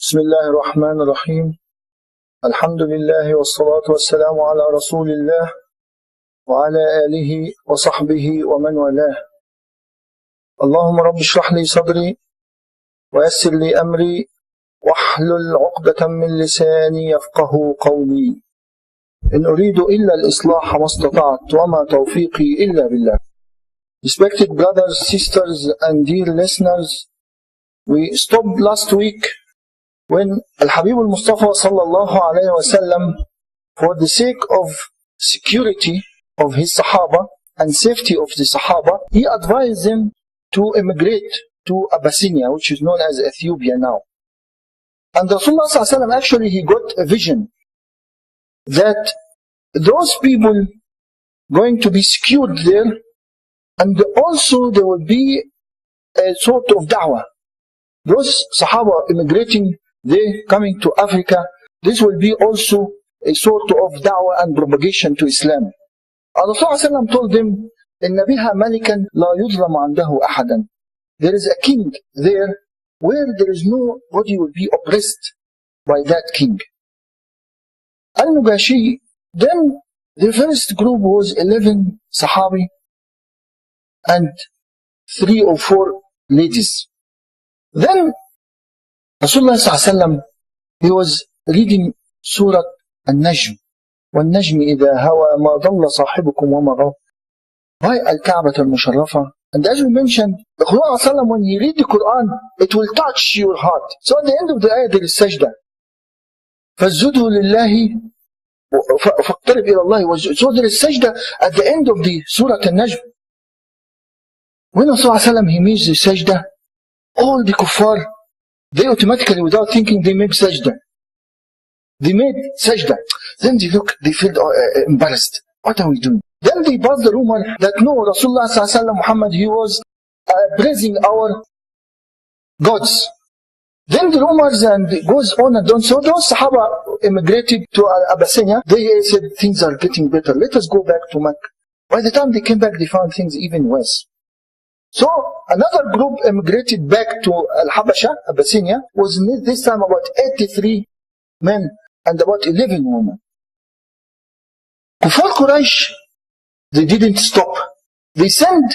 بسم الله الرحمن الرحيم. الحمد لله والصلاة والسلام على رسول الله وعلى آله وصحبه ومن والاه. اللهم رب اشرح لي صدري ويسر لي أمري واحلل عقدة من لساني يفقه قولي. إن أريد إلا الإصلاح ما استطعت وما توفيقي إلا بالله. Respected brothers, sisters and dear listeners, we stopped last week when Al-Habib al-Mustafa sallallahu alayhi wa sallam, for the sake of security of his Sahaba and safety of the Sahaba, he advised them to immigrate to Abyssinia, which is known as Ethiopia now. And Rasulullah sallallahu alayhi wa sallam, actually he got a vision that those people going to be secured there, and also there will be a sort of da'wah. Those Sahaba immigrating, they coming to Africa, this will be also a sort of da'wah and propagation to Islam. And Rasulullah told them, إِنَّ بِهَا مَلِكًا لَا يُظْلَمُ عَنْدَهُ أَحَدًا. There is a king there where there is nobody will be oppressed by that king. Al-Mugashi, then the first group was 11 Sahabi and 3 or 4 ladies. Then Rasulullah sallallahu he was reading Surah Al-Najm. وَالنَّجْمِ إِذَا هَوَى مَا ضَلَّ صَاحِبُكُمْ وَمَا غَوَى. By Al-Ka'bah al-Musharrafa. And as we mentioned, the Quran, when you read the Quran, it will touch your heart. So at the end of the ayah there is sajda. فَاسْجُدُوا لِلَّهِ فَاقْتَرِبْ إِلَى اللَّهِ. So there is sajda at the end of the Surah Al-Najm. When Rasulullah he makes the sajda, all the kuffar, they automatically, without thinking, they make sajda. They made sajda. Then they look, they feel embarrassed. What are we doing? Then they buzz the rumor that no, Rasulullah sallallahu Muhammad, he was praising our gods. Then the rumors and it goes on and on. So those Sahaba immigrated to Abyssinia. They said things are getting better. Let us go back to Mecca. By the time they came back, they found things even worse. So another group immigrated back to Al-Habasha, Abyssinia, was this time about 83 men and about 11 women. Kufar Quraysh, they didn't stop. They sent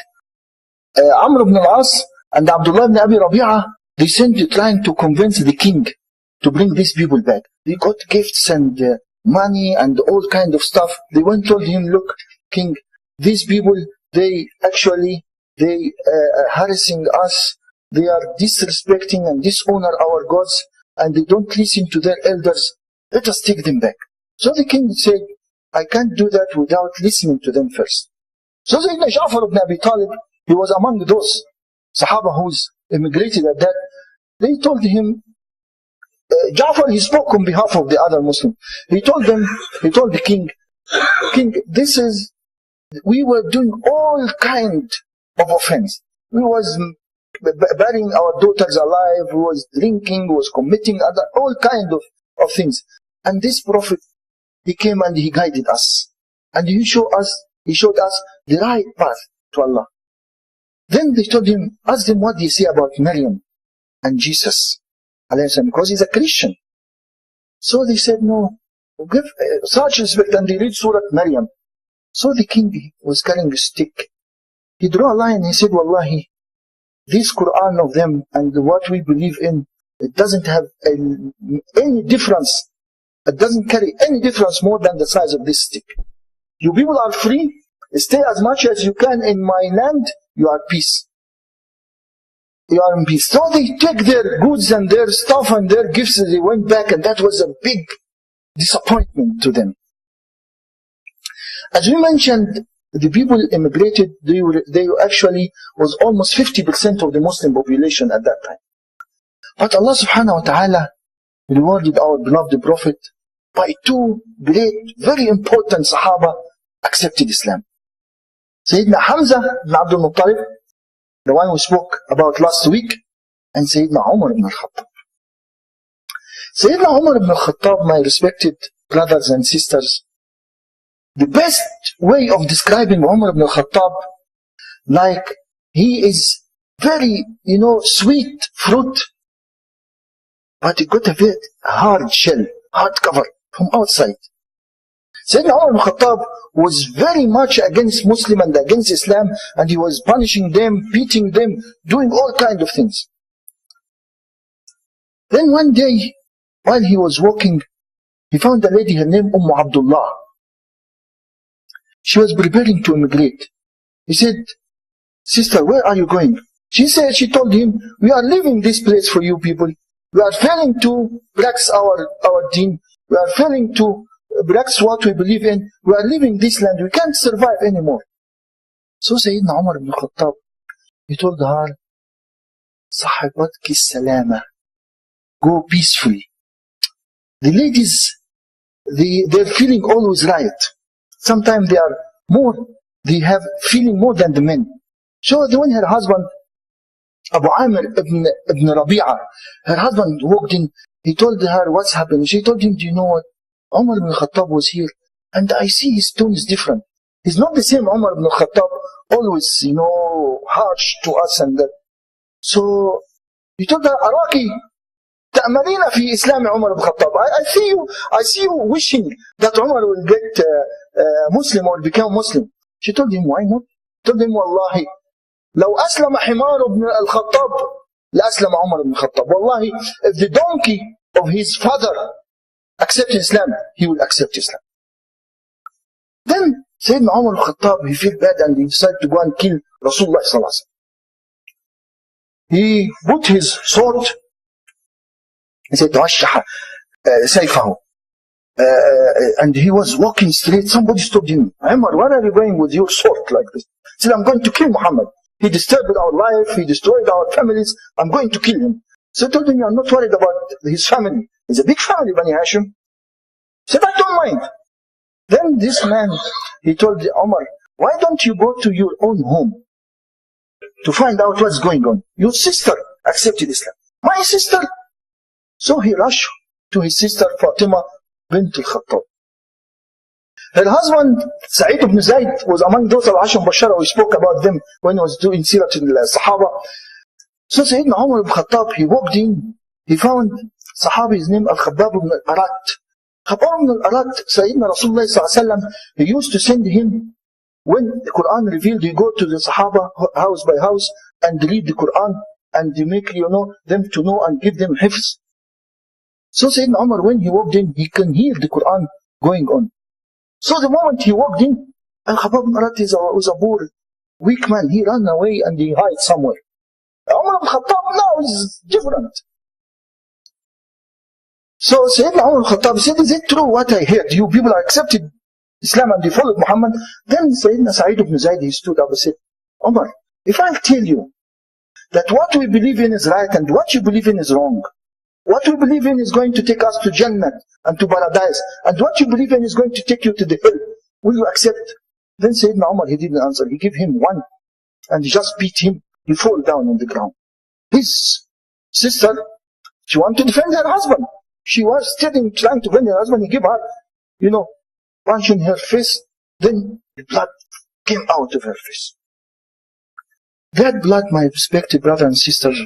Amr ibn al-As and Abdullah ibn Abi Rabi'ah, they sent trying to convince the king to bring these people back. They got gifts and money and all kind of stuff. They went and told him, look, king, these people, they harassing us, they are disrespecting and dishonor our gods, and they don't listen to their elders. Let us take them back. So the king said, I can't do that without listening to them first. So Sayyidina Ja'far ibn Abi Talib, he was among those Sahaba who's immigrated at that. They told him, Ja'far, he spoke on behalf of the other Muslims. He told the king, we were doing all kind of offense. We was burying our daughters alive, we was drinking, we was committing all kind of things. And this prophet, he came and he guided us. And he showed us the right path to Allah. Then they told him, ask them what they say about Maryam and Jesus, because he's a Christian. So they said, no, give such respect, and they read Surah Maryam. So the king was carrying a stick. He drew a line, he said, Wallahi, this Quran of them and what we believe in, it doesn't have any difference. It doesn't carry any difference more than the size of this stick. You people are free, stay as much as you can in my land, you are peace. You are in peace. So they take their goods and their stuff and their gifts and they went back, and that was a big disappointment to them. As we mentioned, the people immigrated, they actually was almost 50% of the Muslim population at that time. But Allah subhanahu wa ta'ala rewarded our beloved Prophet by 2 great, very important Sahaba accepted Islam. Sayyidina Hamza ibn Abdul Muttalib, the one we spoke about last week, and Sayyidina Umar ibn al-Khattab. Sayyidina Umar ibn al-Khattab, my respected brothers and sisters, the best way of describing Umar ibn al-Khattab, like he is very, sweet fruit but it got a very hard shell, hard cover from outside. Sayyidina Umar ibn Khattab was very much against Muslim and against Islam, and he was punishing them, beating them, doing all kinds of things. Then one day, while he was walking, he found a lady, her name Abdullah. She was preparing to immigrate. He said, "Sister, where are you going?" She told him, "We are leaving this place for you people. We are failing to practice our deen. We are failing to practice what we believe in. We are leaving this land. We can't survive anymore." So Sayyidina Umar ibn Khattab, he told her, "Sahibatki salama. Go peacefully." The ladies, they're feeling always right. Sometimes they have feeling more than the men. So when her husband, Abu Amir ibn Rabi'a, her husband walked in, he told her what's happened. She told him, "Do you know what? Umar ibn Khattab was here, and I see his tone is different. He's not the same Umar ibn Khattab, always, harsh to us and that." So he told her, "Araki ta'marina fi Islam Umar ibn Khattab. I see you wishing that Umar will get Muslim or become Muslim." She told him, "Why not?" Told him, "Wallahi, لو أسلم حمار ابن الخطاب لأسلم عمر بن الخطاب. Wallahi, if the donkey of his father accepted Islam, he will accept Islam." Then Sayyidina Umar al-Khattab, he felt bad and he decided to go and kill Rasulullah sallallahu alaihi wasallam. He put his sword, he said, "توشح سيفه." And he was walking straight. Somebody stopped him. "Umar, where are you going with your sword like this?" He said, "I'm going to kill Muhammad. He disturbed our life. He destroyed our families. I'm going to kill him." So I told him, "I'm not worried about his family. It's a big family, Bani Hashim." He said, "I don't mind." Then this man, he told Umar, "Why don't you go to your own home to find out what's going on? Your sister accepted Islam." "My sister?" So he rushed to his sister Fatima bint al-Khattab. Her husband, Sa'id ibn Zayd, was among those al-Asham Bashara. We spoke about them when he was doing Sirat al-Sahaba. So Sayyidina Umar ibn Khattab, he walked in, he found Sahabi, his name Al-Khabbab ibn al-Arat. Khabbab ibn al-Arat, Sayyidina Rasulullah sallallahu alayhi wa sallam, he used to send him, when the Quran revealed, he go to the Sahaba house by house and read the Quran and they make them to know and give them hifz. So Sayyidina Umar, when he walked in, he can hear the Quran going on. So the moment he walked in, Al-Khabbab ibn al-Arat was a poor, weak man. He ran away and he hid somewhere. Umar ibn Khattab now is different. So Sayyidina Umar ibn Khattab said, "Is it true what I heard? You people accepted Islam and you followed Muhammad?" Then Sayyidina Sa'id ibn Zayd, he stood up and said, "Umar, if I tell you that what we believe in is right and what you believe in is wrong, what we believe in is going to take us to Jannah and to paradise, and what you believe in is going to take you to the hell, will you accept?" Then Sayyidina Umar, he didn't answer. He gave him one and he just beat him. He fell down on the ground. His sister, she wanted to defend her husband. She was trying to defend her husband. He gave her, punch in her face. Then the blood came out of her face. That blood, my respected brothers and sisters,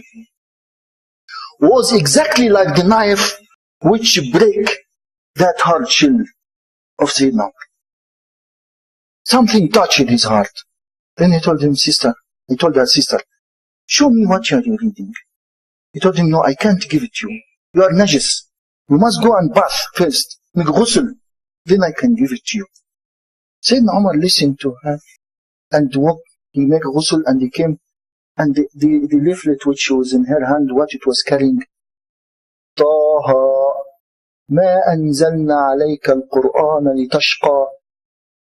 was exactly like the knife which break that hard shell of Sayyidina Umar. Something touched his heart. Then he told her sister, "Show me what you are reading." He told him, "No, I can't give it to you. You are najis. You must go and bath first, make ghusl, then I can give it to you." Sayyidina Umar listened to her and walked. He made ghusl and he came, and the leaflet which was in her hand, what it was carrying, طه ما أنزلنا عليك القرآن لتشقى.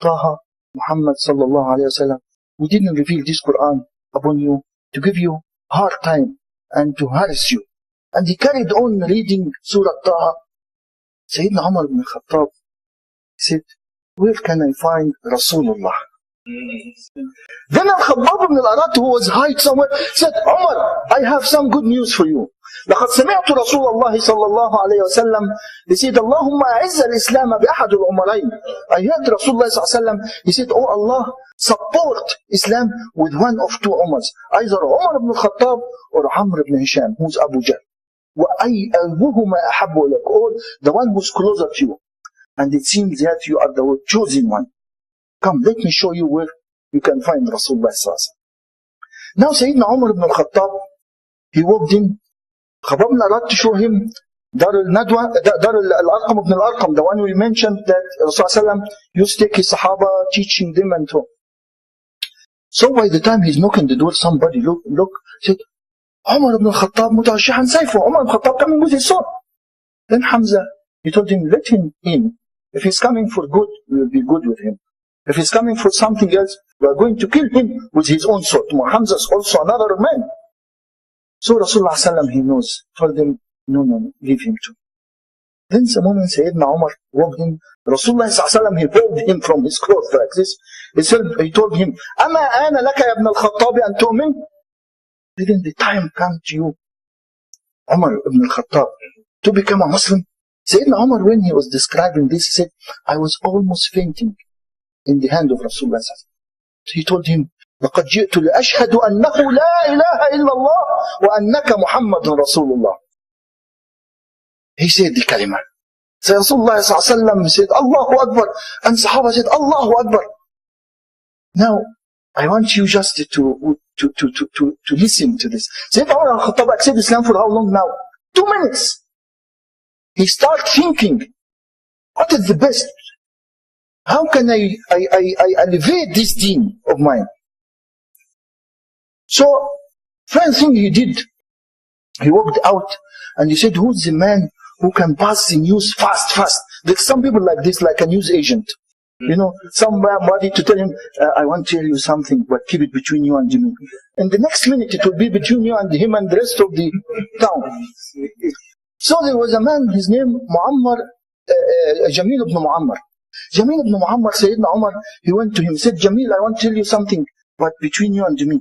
طه, Muhammad sallallahu alayhi wa sallam, we didn't reveal this Quran upon you to give you hard time and to harass you. And he carried on reading Surah Taha. Sayyidina Umar ibn Khattab said, "Where can I find Rasulullah?" Then Al-Khabbab ibn al-Arat, who was hid somewhere, said, "Umar, I have some good news for you. لقد سمعت رسول الله صلى الله عليه وسلم." He said, "اللهم أعز الإسلام بأحد العمرين." I heard Rasulullah صلى الله عليه وسلم, he said, "Oh Allah, support Islam with one of two Umars, either Umar ibn Khattab or Amr ibn Hisham, who's Abu Jahl." وأيهما أحب لك, or the one who's closer to you. And it seems that you are the chosen one. Come, let me show you where you can find Rasulullah sallallahu alaihi wasallam. Now Sayyidina Umar ibn al-Khattab, he walked in. Khabbab allowed to show him Dar al-Nadwa, Dar al-Arqam ibn al-Arqam, the one we mentioned that Rasulullah used to take his Sahaba, teaching them and so. So by the time he's knocking the door, somebody look, said, Umar ibn al-Khattab mutawashihan sayfu. Umar ibn al-Khattab coming with his sword. Then Hamza, he told him, let him in. If he's coming for good, we will be good with him. If he's coming for something else, we are going to kill him with his own sword. Hamza is also another man. So Rasulullah sallam, he knows, told him, no, leave him too. Then the moment Sayyidina Umar walked in, Rasulullah sallam, he pulled him from his clothes like this. He told him, Ama ana laka ya ibn al-Khattab an tu'min? Didn't the time come to you, Umar ibn al-Khattab, to become a Muslim? Sayyidina Umar, when he was describing this, he said, I was almost fainting in the hand of Rasulullah. He told him, لقد جئت لأشهد أنه لا إله إلا الله وأنك محمد رسول الله. He said the kalima. So Rasulullah said, Allahu Akbar. And Sahaba said, Allahu Akbar. Now, I want you just to listen to this. Sayyidina Umar al-Khattab accepted Islam for how long now? 2 minutes. He started thinking, what is the best? How can I elevate this deen of mine? So, first thing he did, he walked out and he said, who's the man who can pass the news fast? There's some people like this, like a news agent. You know, somebody to tell him, I want to tell you something, but keep it between you and me. And the next minute it will be between you and him and the rest of the town. So there was a man, his name Muammar, Jamil ibn Muammar. Jamil ibn Muammar, Sayyidina Umar, he went to him, said, Jamil, I want to tell you something, but between you and me.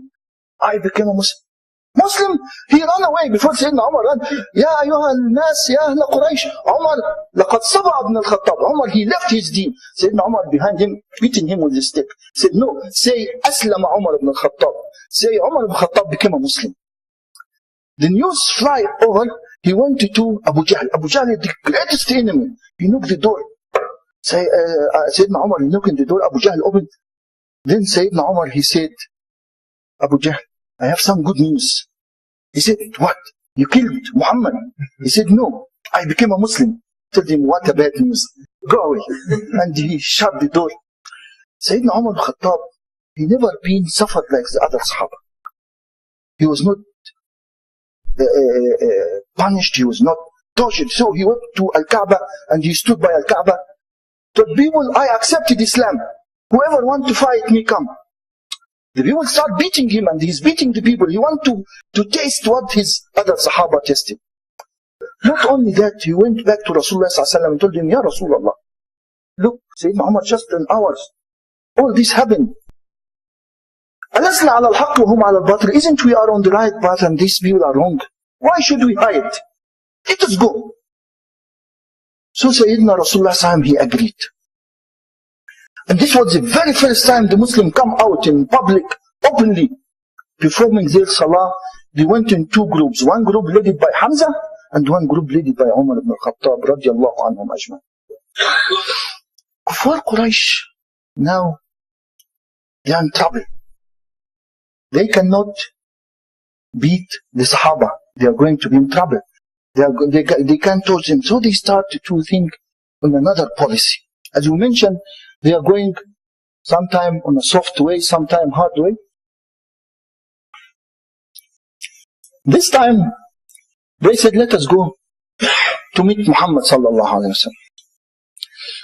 I became a Muslim. He ran away before Sayyidina Umar ran. Ya ayyuha al-nas, ya ahla Quraysh. Umar, laqad saba ibn al-Khattab. Umar, he left his deen. Sayyidina Umar behind him, beating him with a stick. Said, no, say, Aslama Umar ibn al-Khattab. Say, Umar ibn al-Khattab became a Muslim. The news fly over, he went to Abu Jahl. Abu Jahl is the greatest enemy. He knocked the door. Sayyidina Umar, he knocked on the door. Abu Jahl opened. Then Sayyidina Umar, he said, Abu Jahl, I have some good news. He said, what? You killed Muhammad? He said, no, I became a Muslim. Told him, what a bad news. Go away. And he shut the door. Sayyidina Umar al-Khattab, he never been suffered like the other Sahaba. He was not punished, he was not tortured. So he went to Al-Kaaba and he stood by Al-Kaaba. Told people, I accepted Islam. Whoever want to fight me, come. The people start beating him and he's beating the people. He want to taste what his other Sahaba tasted. Not only that, he went back to Rasulullah and told him, Ya Rasulullah, look, Sayyidina Umar, just in hours, all this happened. Isn't we are on the right path and these people are wrong? Why should we hide? Let us go. So Sayyidina Rasulullah, he agreed. And this was the very first time the Muslim come out in public, openly, performing their salah. They went in 2 groups. One group led by Hamza, and one group led by Umar ibn al-Khattab, radiallahu anhum ajma'in. Kuffar Quraysh, now, they are in trouble. They cannot beat the Sahaba. They are going to be in trouble. They can't touch them. So they started to think on another policy. As we mentioned, they are going sometime on a soft way, sometime hard way. This time, they said, let us go to meet Muhammad sallallahu alayhi wa sallam.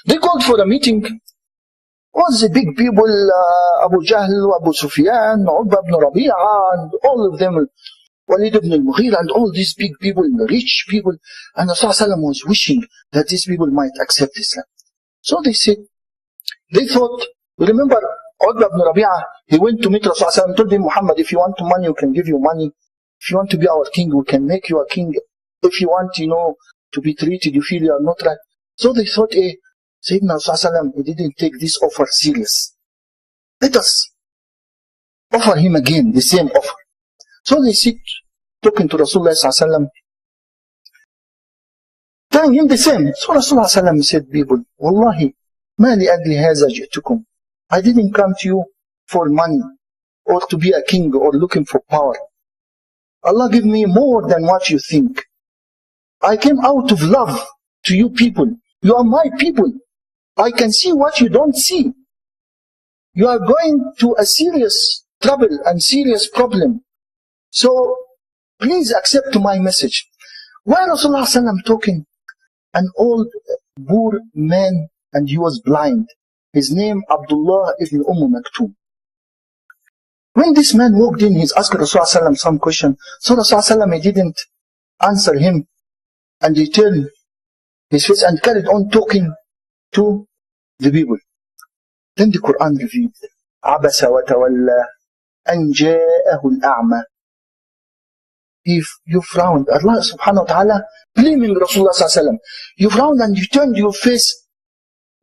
They called for a meeting. All the big people, Abu Jahl, Abu Sufyan, Utbah ibn Rabi'ah, and all of them, Walid ibn al-Mughira, and all these big people, rich people. And Rasulullah was wishing that these people might accept Islam. So they said, they thought, remember Utbah ibn Rabi'ah, he went to meet Rasulullah and told him, Muhammad, if you want money, we can give you money. If you want to be our king, we can make you a king. If you want, to be treated, you feel you are not right. So they thought, Sayyidina Rasulullah, he didn't take this offer serious. Let us offer him again the same offer. So they sit talking to Rasulullah sallallahu alaihi wasallam. telling him the same. So Rasulullah said, people, Wallahi, ma li ajli hadha ji'tukum. I didn't come to you for money or to be a king or looking for power. Allah give me more than what you think. I came out of love to you people. You are my people. I can see what you don't see. You are going to a serious trouble and serious problem. So please accept my message. While Rasulullah talking, an old poor man, and he was blind. His name Abdullah ibn Maktoum. When this man walked in, he asked Rasulullah some question. So Rasulullah didn't answer him, and he turned his face and carried on talking to the people. Then the Quran revealed, عَبَسَ وَتَوَلَّى أَنْ جَاءَهُ الْأَعْمَى. If you frowned, Allah subhanahu wa ta'ala blaming Rasulullah sallallahu alaihi wasallam. You frowned and you turned your face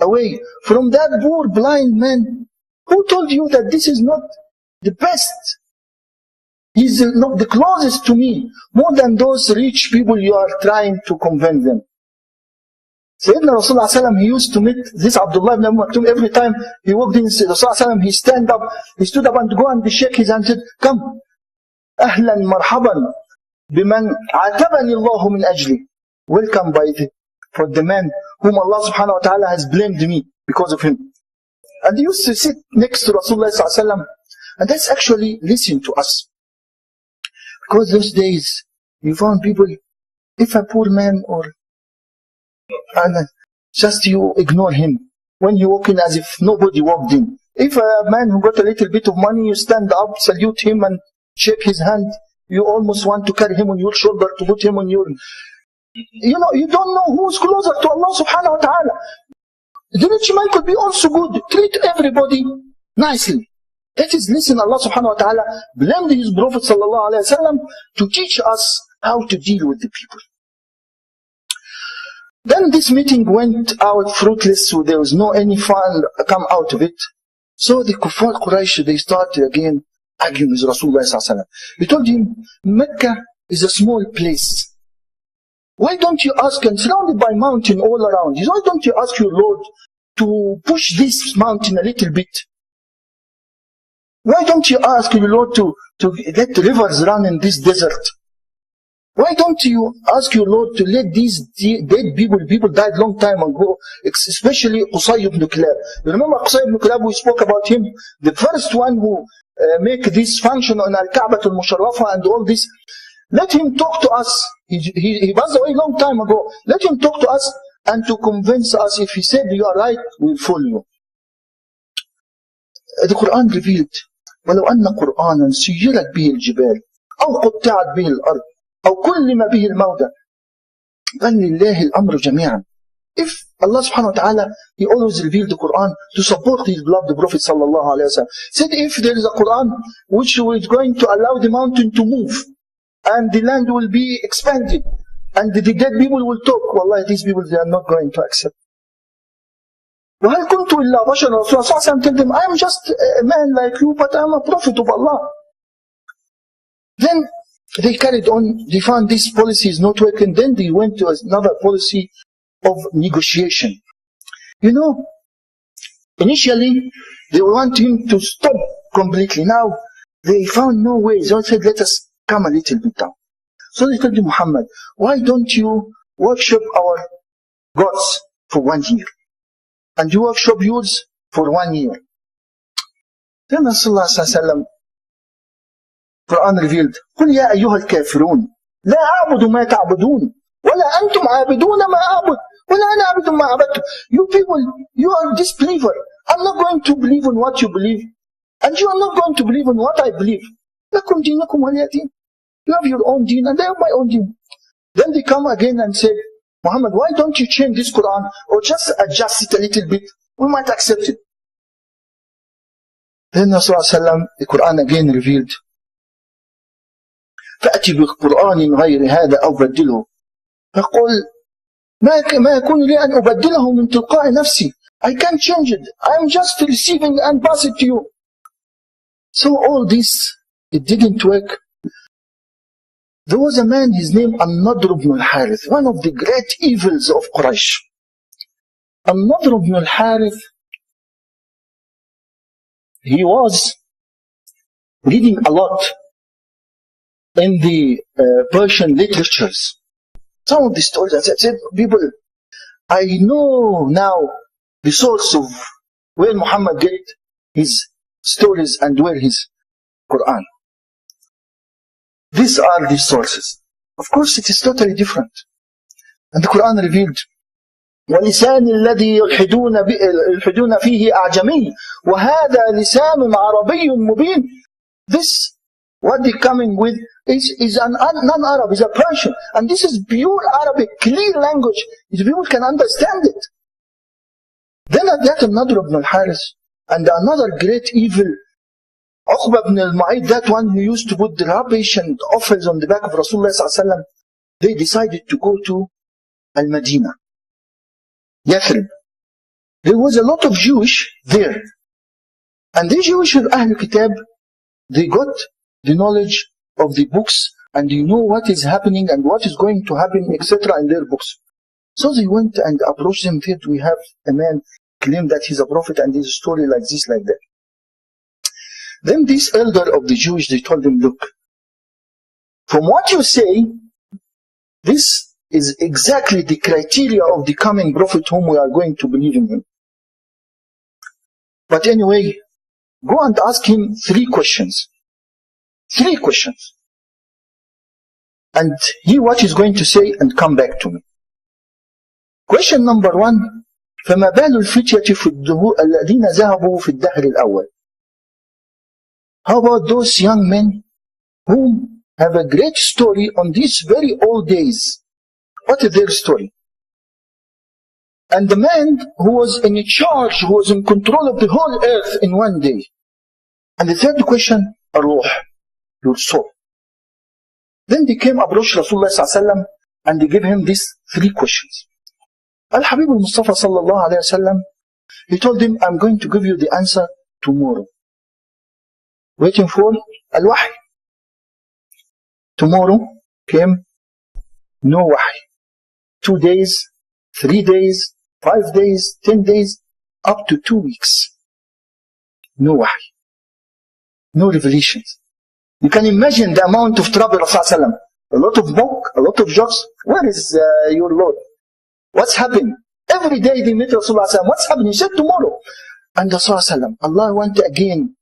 away from that poor blind man. Who told you that this is not the best? He's not the closest to me, more than those rich people you are trying to convince them. Sayyidina Rasulullah sallallahu, he used to meet this Abdullah ibn Maktoum every time he walked in. Rasulullah sallallahu, he stood up and go and shake his hand and said, come, ahlan marhaban biman atabani Allah min ajli. Welcome for the man whom Allah subhanahu wa ta'ala has blamed me because of him. And he used to sit next to Rasulullah sallallahu alaihi wasallam, and that's actually listen to us. Because those days, you found people, if a poor man and just you ignore him. When you walk in as if nobody walked in. If a man who got a little bit of money, you stand up, salute him and shake his hand. You almost want to carry him on your shoulder to put him on your... You know, you don't know who's closer to Allah subhanahu wa ta'ala. The rich man could be also good. Treat everybody nicely. That is, listen, Allah subhanahu wa ta'ala blamed his Prophet sallallahu alayhi wa sallam to teach us how to deal with the people. Then this meeting went out fruitless, so there was no any fun come out of it. So the Kuffar Quraysh, they started again arguing with Rasulullah sallallahu alaihi wasallam. He told him, Mecca is a small place. Why don't you ask, and surrounded by mountain all around, why don't you ask your Lord to push this mountain a little bit? Why don't you ask your Lord to let rivers run in this desert? Why don't you ask your Lord to let these dead people died long time ago, especially Qusay ibn Kilab. You remember Qusay ibn Kilab, we spoke about him, the first one who make this function on Al-Ka'bah al-Musharrafa and all this. Let him talk to us. He passed away long time ago. Let him talk to us and to convince us. If he said you are right, we'll follow you. The Quran revealed, وَلَوْ أَنَّ قُرْآنًا سُيِّرَتْ بِهِ الْجِبَالِ أَوْ قُطِّعَتْ بِهِ الْأَرْضِ أو كلم به الموتى بل لله الأمر جميعا. If Allah subhanahu wa ta'ala, He always revealed the Quran to support His beloved Prophet sallallahu alayhi wa sallam. Said if there is a Quran which is going to allow the mountain to move and the land will be expanded and the dead people will talk, wallahi these people they are not going to accept. وَهَلْ كُنْتُ إِلَّا بَشَرًا. Rasulullah sallallahu alayhi wa sallam told them, I am just a man like you, but I am a prophet of Allah. Then they carried on, they found this policy is not working, then they went to another policy of negotiation. You know, initially they want him to stop completely. Now they found no way, so they said, let us come a little bit down. So they told Muhammad, why don't you worship our gods for 1 year? And you worship yours for 1 year. Then Rasulullah sallallahu alaihi wasallam, Quran revealed, قل يا أيها الكافرون لا أعبد ما تعبدون ولا أنتم عابدون ما أعبد ولا أنا أعبد ما عبدتم. You people, you are disbeliever. I'm not going to believe in what you believe, and you are not going to believe in what I believe. لكم دينكم ولي دين. You have your own deen and I have my own deen. Then they come again and say, Muhammad, why don't you change this Quran or just adjust it a little bit? We might accept it. Then Rasulullah, the Quran again revealed, فأتي بقرآن غير هذا أو بدله. فقل ما يكون لي أن أبدله من تلقاء نفسي. I can't change it. I'm just receiving and pass it to you. So all this, it didn't work. There was a man, his name An-Nadr ibn al-Harith, one of the great evils of Quraysh. An-Nadr ibn al-Harith, he was reading a lot in the Persian literatures. Some of the stories, I said, people, I know now the source of where Muhammad get his stories and where his Quran. These are the sources. Of course, it is totally different. And the Quran revealed, وَلِسَانِ الَّذِي يُلْحِدُونَ فِيهِ أَعْجَمِيٌّ وَهَذَا لِسَانٌ عَرَبِيٌّ مُبِينٌ. This, what they're coming with, is a non-Arab, is a Persian. And this is pure Arabic, clear language. People can understand it. Then at that, An-Nadr ibn al-Harith, and another great evil, Uqba ibn al-Mu'ayt, that one who used to put the rubbish and offals on the back of Rasulullah sallallahu alaihi wasallam, they decided to go to Al-Madinah, Yathrib. There was a lot of Jewish there. And the Jewish Ahl Kitab, they got the knowledge of the books and they know what is happening and what is going to happen, etc. in their books. So they went and approached them. That we have a man claim that he's a prophet and his story like this, like that. Then this elder of the Jewish, they told him, look, from what you say, this is exactly the criteria of the coming prophet whom we are going to believe in him. But anyway, go and ask him 3 questions. 3 questions. And hear what he's going to say and come back to me. Question number 1. فما بال الفتية في الذين ذهبوا في الدهر الأول. How about those young men who have a great story on these very old days? What is their story? And the man who was in charge, who was in control of the whole earth in one day. And the third question, Ar-Ruh, your soul. Then they came approach Rasulullah sallallahu alaihi wasallam and they gave him these 3 questions. Al-Habib al-Mustafa sallallahu alaihi wasallam, he told him, I'm going to give you the answer tomorrow. Waiting for Al-Wahy. Tomorrow came no Wahy. 2 days, 3 days, 5 days, 10 days, up to 2 weeks. No Wahy. No revelations. You can imagine the amount of trouble of Rasulullah. A lot of mock, a lot of jokes. Where is your Lord? What's happened? Every day they meet Rasulullah. What's happening? He said tomorrow. And Rasulullah, Allah wants again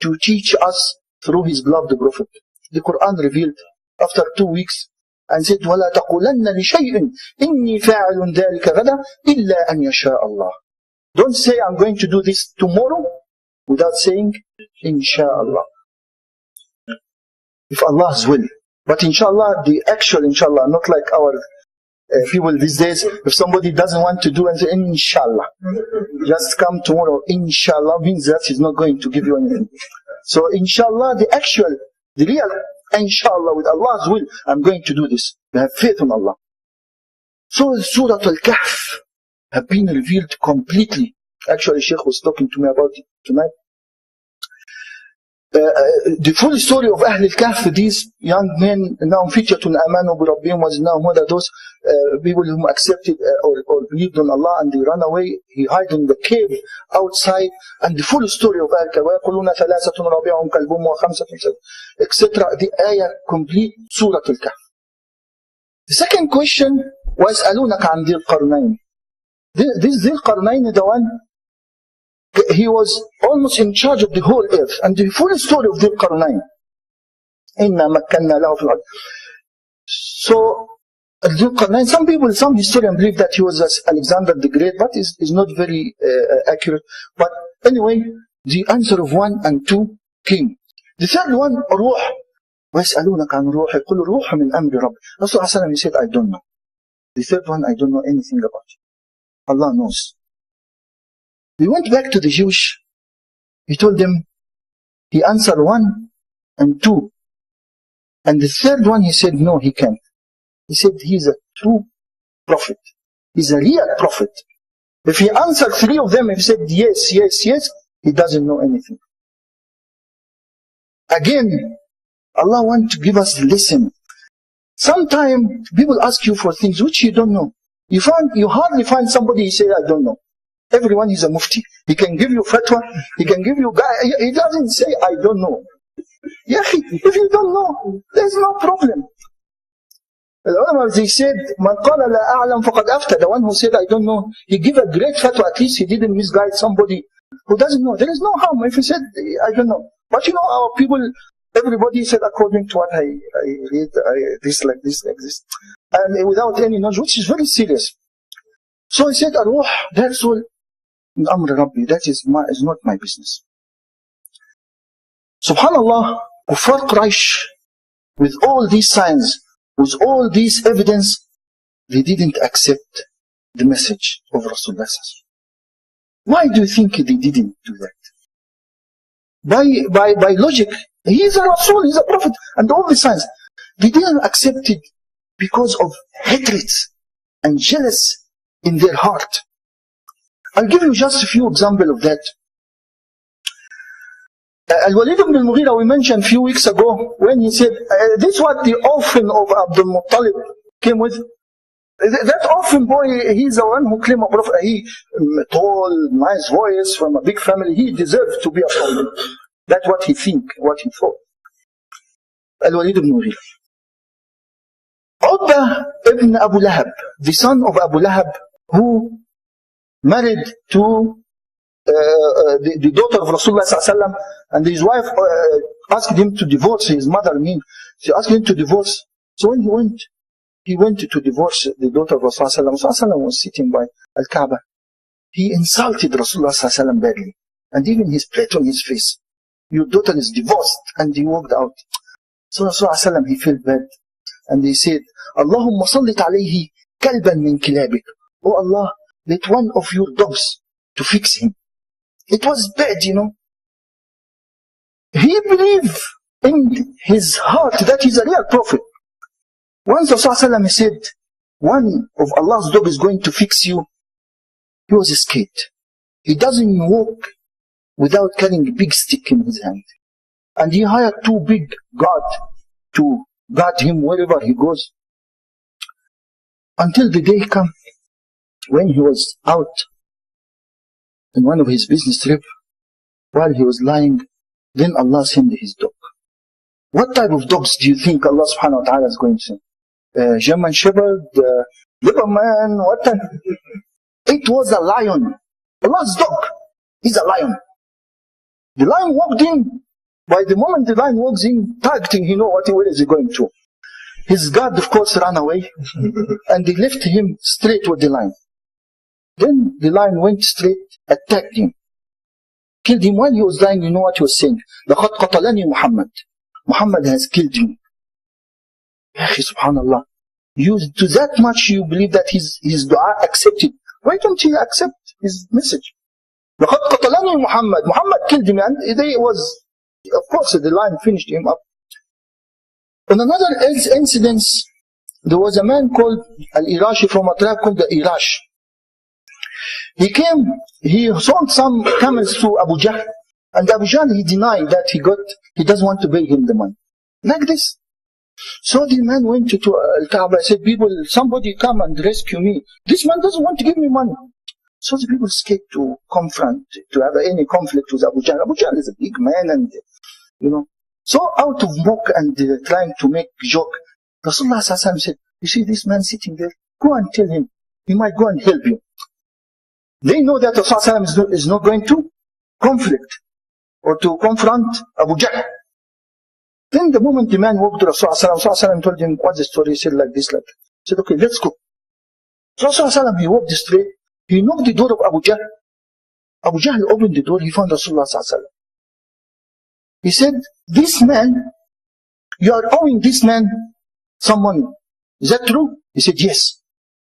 to teach us through His beloved Prophet. The Quran revealed after 2 weeks and said, وَلَا تَقُولَنَّ لِشَيْءٍ إِنِّي فَاعِلٌ ذَلِكَ غَدًا إِلَّا أَنْ يَشَاءَ اللَّهُ. Don't say I'm going to do this tomorrow without saying Insha'Allah. If Allah's will. But inshallah, the actual inshallah, not like our people these days. If somebody doesn't want to do anything, inshallah, just come tomorrow. Inshallah means that he's not going to give you anything. So inshallah, the actual, the real inshallah, with Allah's will, I'm going to do this. You have faith in Allah. So Surah Al-Kahf have been revealed completely. Actually, Sheikh was talking to me about it tonight. The full story of Ahl al-Kahf, these young men, now fitiyatun amanu bi rabbihim wa zidnahum huda, those people who accepted or believed in Allah and they ran away, he hid in the cave outside, and the full story of Ahl al-Kahf, وَيَقُولُونَ ثَلَاثَةٌ رَابِعُهُمْ كَلْبُهُمْ وَخَمْسَةٌ etc. The ayah complete Surah Al-Kahf. The second question was أَلُونَكَ عَنْ ذِي الْقَرْنَيْنِ. This Dhil Qarnayn, the one, he was almost in charge of the whole earth. And the full story of Dhil Qarnayn. إِنَّا مَكَّنَّا لَهُ فِي الْأَرْضِ. So, Dhil Qarnayn, some people, some historians believe that he was Alexander the Great, but is not very accurate. But anyway, the answer of 1 and 2 came. The third one, Ruh. وَيَسْأَلُونَكَ عَنْ رُوحِ قُلْ رُوحٌ مِنْ أَمْرِ رَبِّ. Rasulullah, he said, I don't know. The third one, I don't know anything about it. Allah knows. We went back to the Jewish. He told them, he answered 1 and 2. And the third one, he said, no, he can't. He said, he's a true prophet. He's a real prophet. If he answered 3 of them, if he said, yes, yes, yes, he doesn't know anything. Again, Allah wants to give us a lesson Sometimes people ask you for things which you don't know. You hardly find somebody who say, I don't know. Everyone is a mufti. He can give you fatwa. He can give you he doesn't say, I don't know. Yeah, if you don't know, there's no problem. The ulama, they said, Man qala la a'lam faqad afta. The one who said, I don't know, he give a great fatwa. At least he didn't misguide somebody who doesn't know. There is no harm if he said, I don't know. But our people, everybody said according to what I read, this like this, like this. And without any knowledge, which is very serious. So he said, Arwah, that's all. Amr Rabbi, that is not my business. Subhanallah, Kuffar Quraysh, with all these signs, with all this evidence, they didn't accept the message of Rasulullah. Why do you think they didn't do that? By logic, he is a Rasul, he is a Prophet, and all the signs. They didn't accept it because of hatred and jealous in their heart. I'll give you just a few examples of that. Al-Walid ibn al-Mughira, we mentioned a few weeks ago, when he said, this is what the orphan of Abdul Muttalib came with. That orphan boy, he's the one who claimed a prophet. He tall, nice voice, from a big family. He deserves to be a prophet. That's what he thought. Al-Walid ibn al-Mughira. Uqba ibn Abu Lahab, the son of Abu Lahab, who married to the daughter of Rasulullah, and his wife asked him to divorce his mother. She asked him to divorce. So when he went to divorce the daughter of Rasulullah, Rasulullah was sitting by Al-Kaaba. He insulted Rasulullah badly, and even he spit on his face. Your daughter is divorced, and he walked out. So Rasulullah, he felt bad, and he said, Allahumma sallit alayhi kalban min kilabik. Oh Allah, let one of your dogs to fix him. It was bad, He believed in his heart that he's a real prophet. Once Rasulullah said, one of Allah's dogs is going to fix you, he was scared. He doesn't walk without carrying a big stick in his hand. And he hired two big guards to guard him wherever he goes. Until the day came when he was out in one of his business trips, while he was lying, then Allah sent his dog. What type of dogs do you think Allah subhanahu wa ta'ala is going to send? German Shepherd, Liberman, what type? It was a lion. Allah's dog is a lion. The lion walked in. By the moment the lion walks in, tagged him, he know where is he going to. His guard, of course, ran away, and they left him straight with the lion. Then the lion went straight, attacked him, killed him. While he was dying, you know what he was saying? لَقَدْ قَتَلَنِي Muhammad. Muhammad has killed me. Subhanallah. To that much you believe that his dua accepted. Why don't you accept his message? لَقَدْ قَتَلَنِي Muhammad. Muhammad killed him, and of course, the lion finished him up. On another incident, there was a man called Al-Irashi from a tribe called the Irash. He sold some camels to Abu Jahl, and Abu Jahl, he denied that he doesn't want to pay him the money. Like this. So the man went to Al-Kaaba, said, somebody come and rescue me. This man doesn't want to give me money. So the people scared to confront, to have any conflict with Abu Jahl. Abu Jahl is a big man, and So out of mock and trying to make joke, Rasulullah said, you see this man sitting there, go and tell him, he might go and help you. They know that Rasulullah is not going to conflict or to confront Abu Jahl. Then the moment the man walked to Rasulullah told him, what's the story? He said like this, like that. He said, okay, let's go. So Rasulullah, he walked straight. He knocked the door of Abu Jahl. Abu Jahl opened the door. He found Rasulullah. He said, this man, you are owing this man some money. Is that true? He said, yes.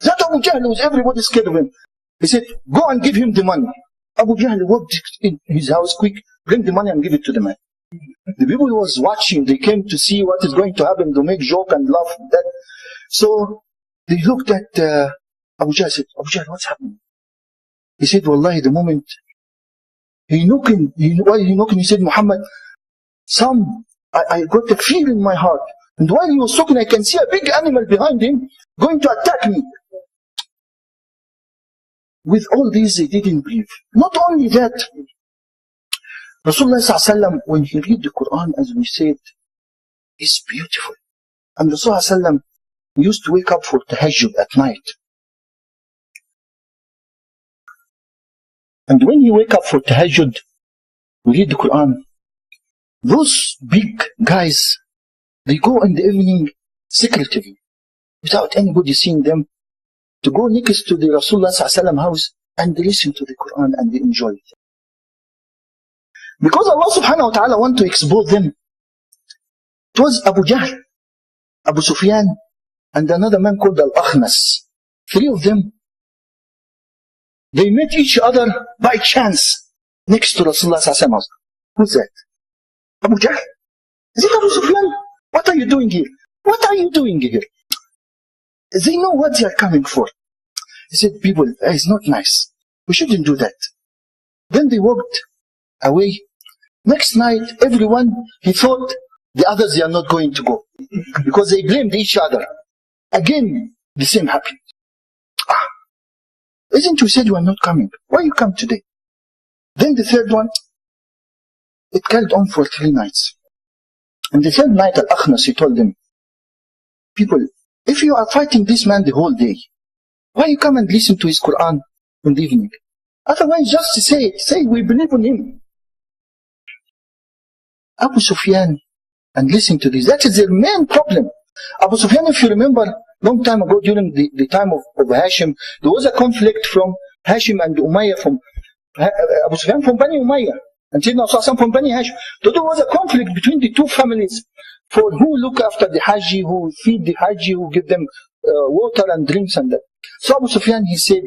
That Abu Jahl was everybody scared of him. He said, go and give him the money. Abu Jahl walked in his house quick, bring the money and give it to the man. The people who was watching, they came to see what is going to happen, to make joke and laugh. So they looked at Abu Jahl, said, Abu Jahl, what's happening? He said, Wallahi, the moment he knocking, he said, Muhammad, I got a fear in my heart. And while he was talking, I can see a big animal behind him going to attack me. With all these, they didn't believe. Not only that, Rasulullah ﷺ, when he read the Quran, as we said, is beautiful. And Rasulullah ﷺ used to wake up for tahajjud at night. And when he wake up for tahajjud, we read the Quran. Those big guys, they go in the evening secretively, without anybody seeing them, to go next to the Rasulullah ﷺ house and they listen to the Quran and they enjoy it. Because Allah subhanahu wa ta'ala want to expose them. It was Abu Jahl, Abu Sufyan, and another man called Al-Akhnas. Three of them, they met each other by chance next to Rasulullah ﷺ house. Who's that? Abu Jahl? Is it Abu Sufyan? What are you doing here? What are you doing here? They know what they are coming for. He said, people, it's not nice. We shouldn't do that. Then they walked away. Next night, everyone, he thought the others, they are not going to go. Because they blamed each other. Again, the same happened. Isn't you said you are not coming? Why you come today? Then the third one, it carried on for 3 nights. And the third night, Al-Akhnas, he told them, people, if you are fighting this man the whole day, why you come and listen to his Quran in the evening? Otherwise, just say it. Say, we believe in him. Abu Sufyan, and listen to this, that is their main problem. Abu Sufyan, if you remember, long time ago during the time of Hashim, there was a conflict from Hashim and Umayyah, from Abu Sufyan from Bani Umayyah, and Sayyidina Rasulullah from Bani Hashim. So there was a conflict between the two families for who look after the Haji, who feed the Haji, who give them water and drinks and that. So Abu Sufyan, he said,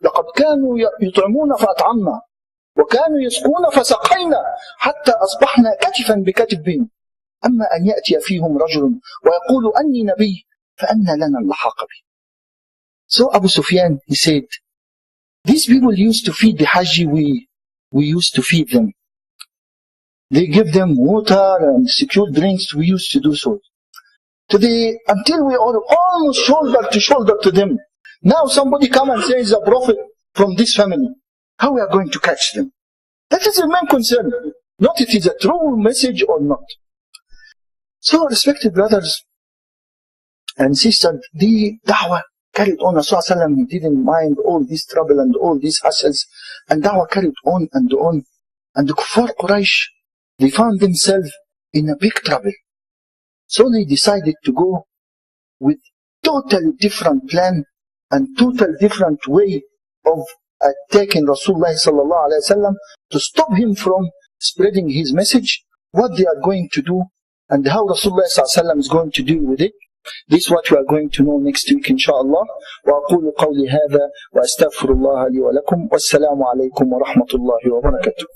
لَقَدْ كَانُوا يُطْعِمُونَ فَأَطْعَمْنَا وَكَانُوا يَسْقُونَ فَسَقَيْنَا حَتَّى أَصْبَحْنَا كَتِفًا بِكَتِفٍ بِهِمْ أما أن يأتي فيهم رجل ويقول أني نبي فأنى لنا اللحاق به. So Abu Sufyan, he said, these people used to feed the Haji, we used to feed them. They give them water and secure drinks, we used to do so. Today, until we are almost shoulder to shoulder to them. Now somebody come and says a prophet from this family. How we are going to catch them? That is the main concern. Not if it is a true message or not. So, respected brothers and sisters, the da'wah carried on. Rasulullah, he didn't mind all this trouble and all these hassles. And da'wah carried on and on. And the Kuffar Quraysh, they found themselves in a big trouble. So they decided to go with totally different plan and total different way of attacking Rasulullah sallallahu alaihi wasallam to stop him from spreading his message, what they are going to do, and how Rasulullah sallallahu alaihi wasallam is going to deal with it. This is what we are going to know next week, inshallah. وأقول قولي هذا وأستغفر الله لي ولكم والسلام عليكم ورحمة الله وبركاته.